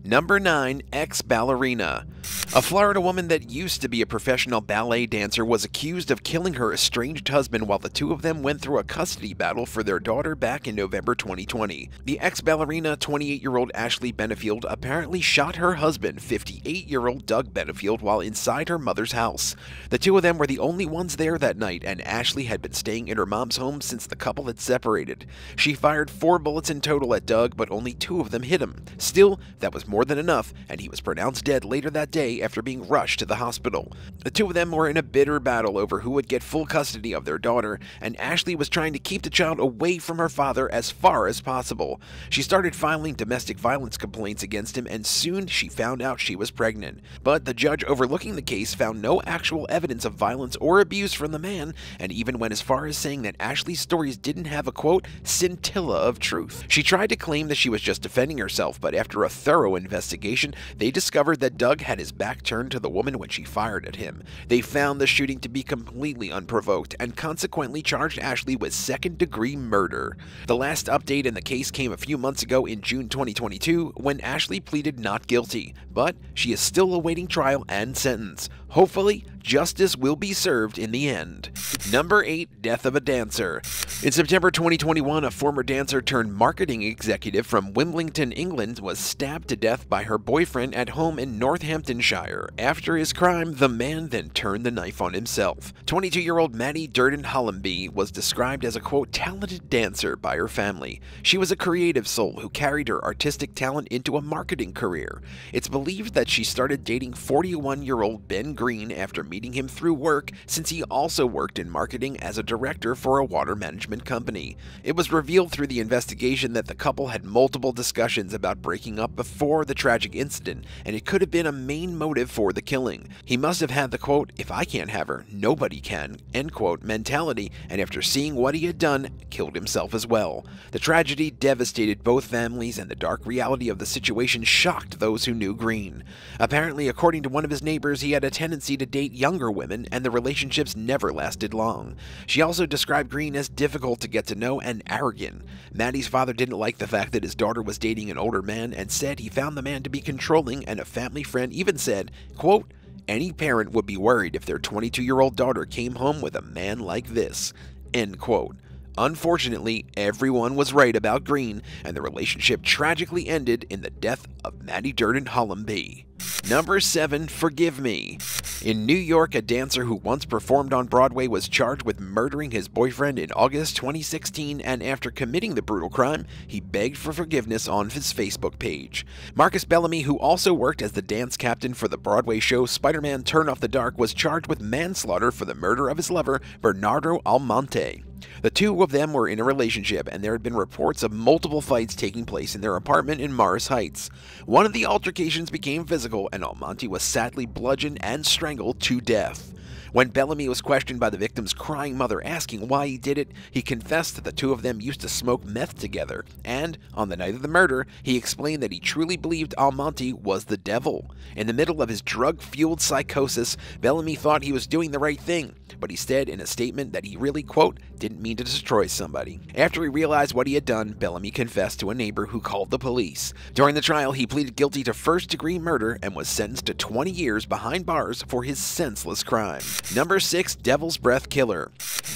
Number 9. Ex-Ballerina. A Florida woman that used to be a professional ballet dancer was accused of killing her estranged husband while the two of them went through a custody battle for their daughter back in November 2020. The ex-ballerina, 28-year-old Ashley Benefield, apparently shot her husband, 58-year-old Doug Benefield, while inside her mother's house. The two of them were the only ones there that night, and Ashley had been staying in her mom's home since the couple had separated. She fired 4 bullets in total at Doug, but only 2 of them hit him. Still, that was more than enough, and he was pronounced dead later that day after being rushed to the hospital. The two of them were in a bitter battle over who would get full custody of their daughter, and Ashley was trying to keep the child away from her father as far as possible. She started filing domestic violence complaints against him, and soon she found out she was pregnant. But the judge overlooking the case found no actual evidence of violence or abuse from the man, and even went as far as saying that Ashley's stories didn't have a, quote, scintilla of truth. She tried to claim that she was just defending herself, but after a thorough investigation, they discovered that Doug had his back turned to the woman when she fired at him. They found the shooting to be completely unprovoked and consequently charged Ashley with second-degree murder. The last update in the case came a few months ago in June 2022 when Ashley pleaded not guilty, but she is still awaiting trial and sentence. Hopefully, justice will be served in the end. Number 8. Death of a dancer. In September 2021, a former dancer turned marketing executive from Wimbledon, England, was stabbed to death by her boyfriend at home in Northamptonshire. After his crime, the man then turned the knife on himself. 22-year-old Maddie Durden-Hollamby was described as a, quote, talented dancer by her family. She was a creative soul who carried her artistic talent into a marketing career. It's believed that she started dating 41-year-old Ben Green after meeting him through work, since he also worked in marketing as a director for a water management company. It was revealed through the investigation that the couple had multiple discussions about breaking up before the tragic incident, and it could have been a main motive for the killing. He must have had the, quote, if I can't have her, nobody can, end quote, mentality, and after seeing what he had done, killed himself as well. The tragedy devastated both families, and the dark reality of the situation shocked those who knew Green. Apparently, according to one of his neighbors, he had a tendency to date younger women, and the relationships never lasted long. She also described Green as difficult to get to know and arrogant. Maddie's father didn't like the fact that his daughter was dating an older man and said he found the man to be controlling, and a family friend even said, quote, any parent would be worried if their 22-year-old daughter came home with a man like this, end quote. Unfortunately, everyone was right about Green, and the relationship tragically ended in the death of Maddie Durden-Hollamby. Number 7. Forgive Me. In New York, a dancer who once performed on Broadway was charged with murdering his boyfriend in August 2016, and after committing the brutal crime, he begged for forgiveness on his Facebook page. Marcus Bellamy, who also worked as the dance captain for the Broadway show Spider-Man Turn Off the Dark, was charged with manslaughter for the murder of his lover, Bernardo Almonte. The two of them were in a relationship, and there had been reports of multiple fights taking place in their apartment in Morris Heights. One of the altercations became physical, and Almonte was sadly bludgeoned and strangled to death. When Bellamy was questioned by the victim's crying mother asking why he did it, he confessed that the two of them used to smoke meth together, and on the night of the murder, he explained that he truly believed Almonte was the devil. In the middle of his drug-fueled psychosis, Bellamy thought he was doing the right thing, but he said in a statement that he really, quote, didn't mean to destroy somebody. After he realized what he had done, Bellamy confessed to a neighbor who called the police. During the trial, he pleaded guilty to first-degree murder and was sentenced to 20 years behind bars for his senseless crime. Number 6. Devil's Breath Killer.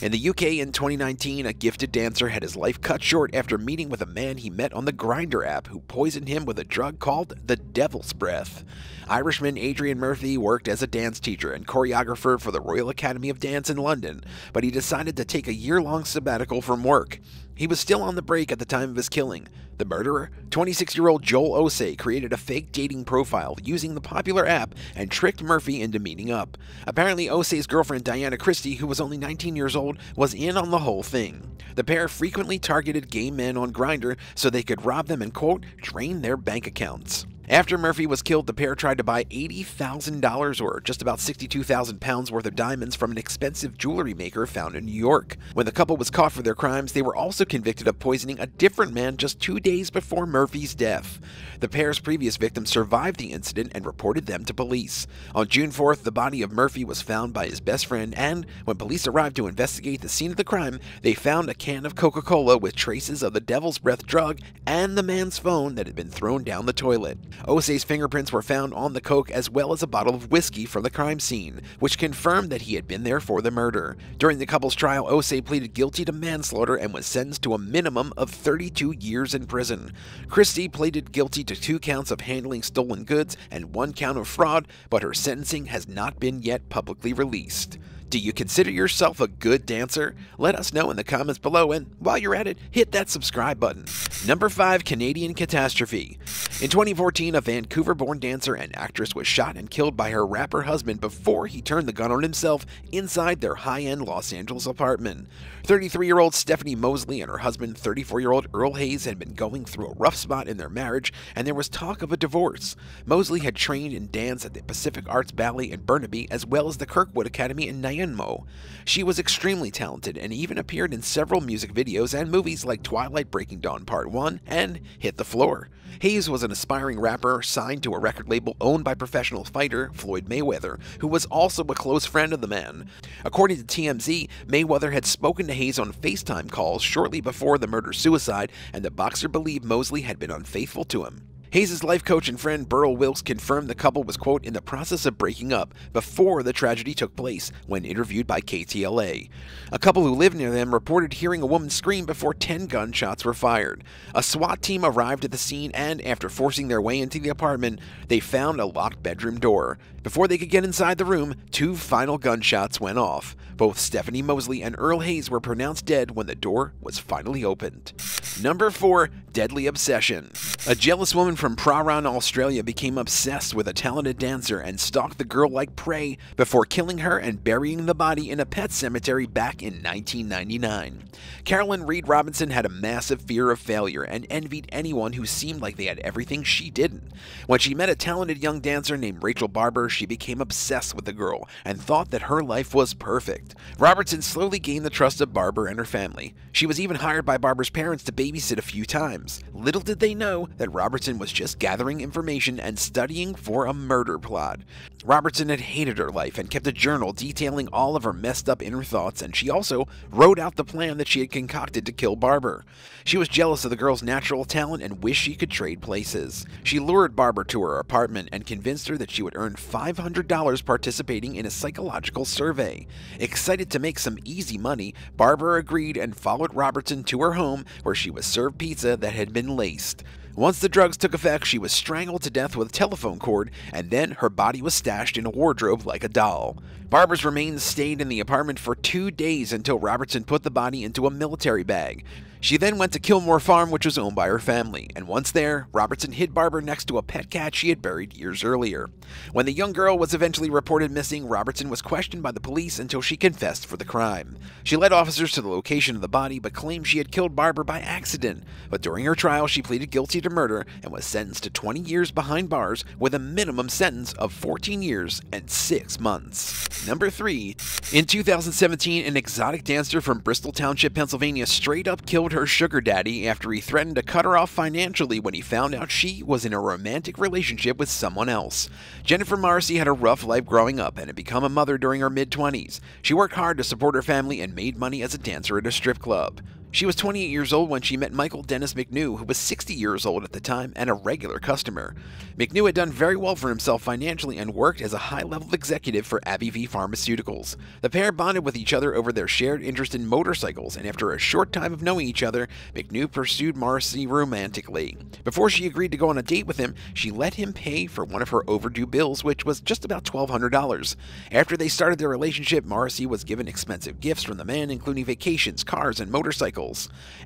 In the UK in 2019, a gifted dancer had his life cut short after meeting with a man he met on the Grindr app who poisoned him with a drug called the Devil's Breath. Irishman Adrian Murphy worked as a dance teacher and choreographer for the Royal Academy of Dance in London, but he decided to take a year-long sabbatical from work. He was still on the break at the time of his killing. The murderer, 26-year-old Joel Osei, created a fake dating profile using the popular app and tricked Murphy into meeting up. Apparently, Osei's girlfriend Diana Christie, who was only 19 years old, was in on the whole thing. The pair frequently targeted gay men on Grindr so they could rob them and, quote, drain their bank accounts. After Murphy was killed, the pair tried to buy $80,000, or just about 62,000 pounds worth of diamonds, from an expensive jewelry maker found in New York. When the couple was caught for their crimes, they were also convicted of poisoning a different man just 2 days before Murphy's death. The pair's previous victims survived the incident and reported them to police. On June 4th, the body of Murphy was found by his best friend, and when police arrived to investigate the scene of the crime, they found a can of Coca-Cola with traces of the Devil's Breath drug and the man's phone that had been thrown down the toilet. Osei's fingerprints were found on the coke as well as a bottle of whiskey from the crime scene, which confirmed that he had been there for the murder. During the couple's trial, Osei pleaded guilty to manslaughter and was sentenced to a minimum of 32 years in prison. Christie pleaded guilty to 2 counts of handling stolen goods and 1 count of fraud, but her sentencing has not been yet publicly released. Do you consider yourself a good dancer? Let us know in the comments below, and while you're at it, hit that subscribe button. Number 5. Canadian Catastrophe. In 2014, a Vancouver-born dancer and actress was shot and killed by her rapper husband before he turned the gun on himself inside their high-end Los Angeles apartment. 33-year-old Stephanie Mosley and her husband, 34-year-old Earl Hayes, had been going through a rough spot in their marriage, and there was talk of a divorce. Mosley had trained in dance at the Pacific Arts Ballet in Burnaby, as well as the Kirkwood Academy in Nyanmo. She was extremely talented and even appeared in several music videos and movies like Twilight Breaking Dawn Part 1 and Hit the Floor. Hayes was an aspiring rapper signed to a record label owned by professional fighter Floyd Mayweather, who was also a close friend of the man. According to TMZ, Mayweather had spoken to Hayes on FaceTime calls shortly before the murder-suicide, and the boxer believed Mosley had been unfaithful to him. Hayes' life coach and friend Burl Wilkes confirmed the couple was, quote, in the process of breaking up before the tragedy took place when interviewed by KTLA. A couple who lived near them reported hearing a woman scream before 10 gunshots were fired. A SWAT team arrived at the scene and, after forcing their way into the apartment, they found a locked bedroom door. Before they could get inside the room, 2 final gunshots went off. Both Stephanie Mosley and Earl Hayes were pronounced dead when the door was finally opened. Number 4. Deadly Obsession. A jealous woman from Prahran, Australia became obsessed with a talented dancer and stalked the girl like prey before killing her and burying the body in a pet cemetery back in 1999. Carolyn Reed Robinson had a massive fear of failure and envied anyone who seemed like they had everything she didn't. When she met a talented young dancer named Rachel Barber, she became obsessed with the girl and thought that her life was perfect. Robertson slowly gained the trust of Barber and her family. She was even hired by Barber's parents to babysit a few times. Little did they know that Robertson was just gathering information and studying for a murder plot. Robertson had hated her life and kept a journal detailing all of her messed up inner thoughts, and she also wrote out the plan that she had concocted to kill Barber. She was jealous of the girl's natural talent and wished she could trade places. She lured Barber to her apartment and convinced her that she would earn $500 participating in a psychological survey. Excited to make some easy money, Barber agreed and followed Robertson to her home, where she was served pizza that had been laced. Once the drugs took effect, she was strangled to death with a telephone cord, and then her body was stashed in a wardrobe like a doll. Barber's remains stayed in the apartment for 2 days until Robertson put the body into a military bag. She then went to Kilmore Farm, which was owned by her family, and once there, Robertson hid Barber next to a pet cat she had buried years earlier. When the young girl was eventually reported missing, Robertson was questioned by the police until she confessed for the crime. She led officers to the location of the body but claimed she had killed Barber by accident, but during her trial she pleaded guilty to murder and was sentenced to 20 years behind bars with a minimum sentence of 14 years and 6 months. Number 3. In 2017, an exotic dancer from Bristol Township, Pennsylvania straight up killed her sugar daddy after he threatened to cut her off financially when he found out she was in a romantic relationship with someone else. Jennifer Morrissey had a rough life growing up and had become a mother during her mid-20s. She worked hard to support her family and made money as a dancer at a strip club. She was 28 years old when she met Michael Dennis McNew, who was 60 years old at the time and a regular customer. McNew had done very well for himself financially and worked as a high-level executive for AbbVie Pharmaceuticals. The pair bonded with each other over their shared interest in motorcycles, and after a short time of knowing each other, McNew pursued Morrissey romantically. Before she agreed to go on a date with him, she let him pay for one of her overdue bills, which was just about $1,200. After they started their relationship, Morrissey was given expensive gifts from the man, including vacations, cars, and motorcycles.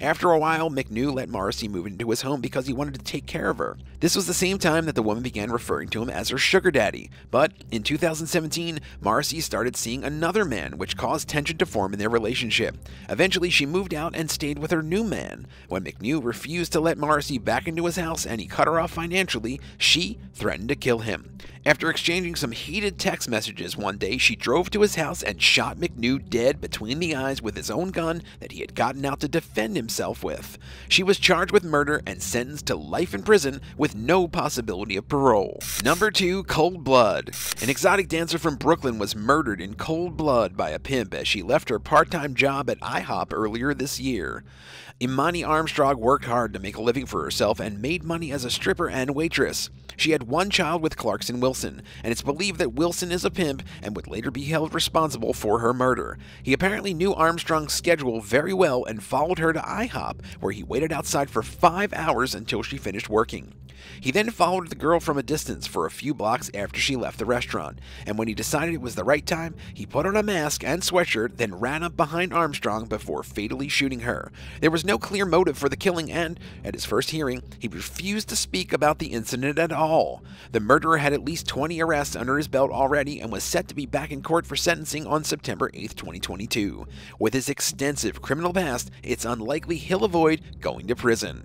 After a while, McNew let Morrissey move into his home because he wanted to take care of her. This was the same time that the woman began referring to him as her sugar daddy. But in 2017, Morrissey started seeing another man, which caused tension to form in their relationship. Eventually, she moved out and stayed with her new man. When McNew refused to let Morrissey back into his house and he cut her off financially, she threatened to kill him. After exchanging some heated text messages one day, she drove to his house and shot McNew dead between the eyes with his own gun that he had gotten out to defend himself with. She was charged with murder and sentenced to life in prison with no possibility of parole. Number 2. Cold Blood. An exotic dancer from Brooklyn was murdered in cold blood by a pimp as she left her part-time job at IHOP earlier this year. Imani Armstrong worked hard to make a living for herself and made money as a stripper and waitress. She had one child with Clarkson Wilson, and it's believed that Wilson is a pimp and would later be held responsible for her murder. He apparently knew Armstrong's schedule very well and followed her to IHOP, where he waited outside for 5 hours until she finished working. He then followed the girl from a distance for a few blocks after she left the restaurant, and when he decided it was the right time, he put on a mask and sweatshirt, then ran up behind Armstrong before fatally shooting her. There was no clear motive for the killing, and at his first hearing, he refused to speak about the incident at all. The murderer had at least 20 arrests under his belt already and was set to be back in court for sentencing on September 8, 2022. With his extensive criminal past, it's unlikely he'll avoid going to prison.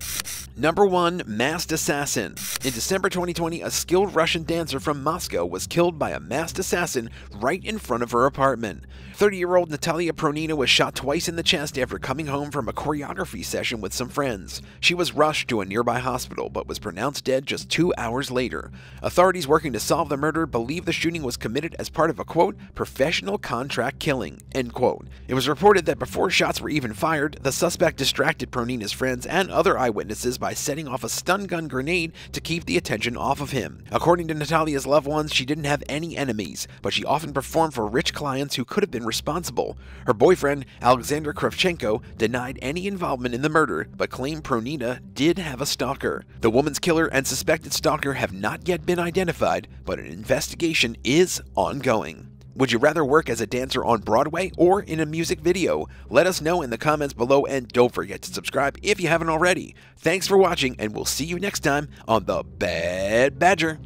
Number 1. Masked Assassin. In December 2020, a skilled Russian dancer from Moscow was killed by a masked assassin right in front of her apartment. 30-year-old Natalia Pronina was shot twice in the chest after coming home from a choreography session with some friends. She was rushed to a nearby hospital but was pronounced dead just 2 hours later. Authorities working to solve the murder believe the shooting was committed as part of a, quote, professional contract killing, end quote. It was reported that before shots were even fired, the suspect distracted Pronina's friends and other eyewitnesses by setting off a stun gun grenade to keep the attention off of him. According to Natalia's loved ones, she didn't have any enemies, but she often performed for rich clients who could have been responsible. Her boyfriend, Alexander Kravchenko, denied any involvement in the murder, but claimed Pronina did have a stalker. The woman's killer and suspected stalker have not yet been identified, but an investigation is ongoing. Would you rather work as a dancer on Broadway or in a music video? Let us know in the comments below, and don't forget to subscribe if you haven't already. Thanks for watching, and we'll see you next time on The Bad Badger.